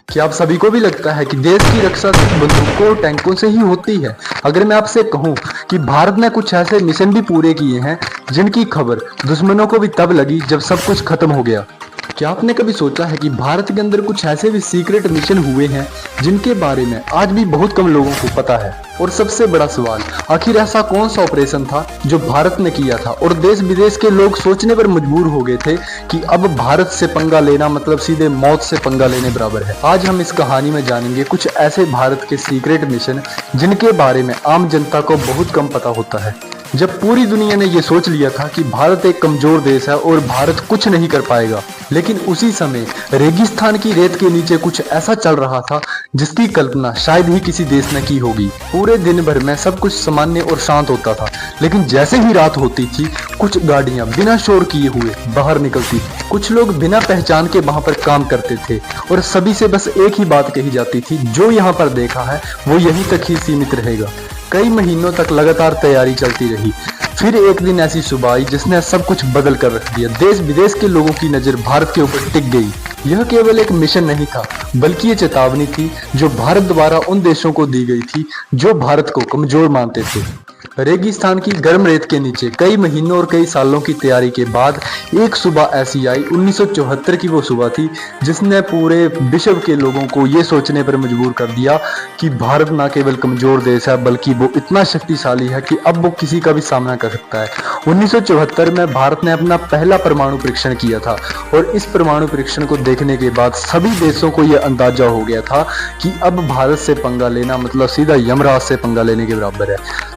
क्या आप सभी को भी लगता है कि देश की रक्षा सिर्फ बंदूकों और टैंकों से ही होती है? अगर मैं आपसे कहूं कि भारत ने कुछ ऐसे मिशन भी पूरे किए हैं जिनकी खबर दुश्मनों को भी तब लगी जब सब कुछ खत्म हो गया। क्या आपने कभी सोचा है कि भारत के अंदर कुछ ऐसे भी सीक्रेट मिशन हुए हैं जिनके बारे में आज भी बहुत कम लोगों को पता है? और सबसे बड़ा सवाल, आखिर ऐसा कौन सा ऑपरेशन था जो भारत ने किया था और देश विदेश के लोग सोचने पर मजबूर हो गए थे कि अब भारत से पंगा लेना मतलब सीधे मौत से पंगा लेने बराबर है। आज हम इस कहानी में जानेंगे कुछ ऐसे भारत के सीक्रेट मिशन जिनके बारे में आम जनता को बहुत कम पता होता है। जब पूरी दुनिया ने यह सोच लिया था कि भारत एक कमजोर देश है और भारत कुछ नहीं कर पाएगा, लेकिन उसी समय रेगिस्तान की रेत के नीचे कुछ ऐसा चल रहा था जिसकी कल्पना शायद ही किसी देश ने की होगी। पूरे दिन भर में सब कुछ सामान्य और शांत होता था, लेकिन जैसे ही रात होती थी कुछ गाड़ियां बिना शोर किए हुए बाहर निकलती थी। कुछ लोग बिना पहचान के वहां पर काम करते थे और सभी से बस एक ही बात कही जाती थी, जो यहाँ पर देखा है वो यहीं तक ही सीमित रहेगा। कई महीनों तक लगातार तैयारी चलती रही। फिर एक दिन ऐसी सुबह आई जिसने सब कुछ बदल कर रख दिया। देश विदेश के लोगों की नजर भारत के ऊपर टिक गई। यह केवल एक मिशन नहीं था, बल्कि ये चेतावनी थी जो भारत द्वारा उन देशों को दी गई थी जो भारत को कमजोर मानते थे। रेगिस्तान की गर्म रेत के नीचे कई महीनों और कई सालों की तैयारी के बाद एक सुबह ऐसी आई। 1974 की वो सुबह थी जिसने पूरे विश्व के लोगों को ये सोचने पर मजबूर कर दिया कि भारत न केवल कमजोर देश है बल्कि वो इतना शक्तिशाली है कि अब वो किसी का भी सामना कर सकता है। 1974 में भारत ने अपना पहला परमाणु परीक्षण किया था और इस परमाणु परीक्षण को देखने के बाद सभी देशों को यह अंदाजा हो गया था कि अब भारत से पंगा लेना मतलब सीधा यमराज से पंगा लेने के बराबर है।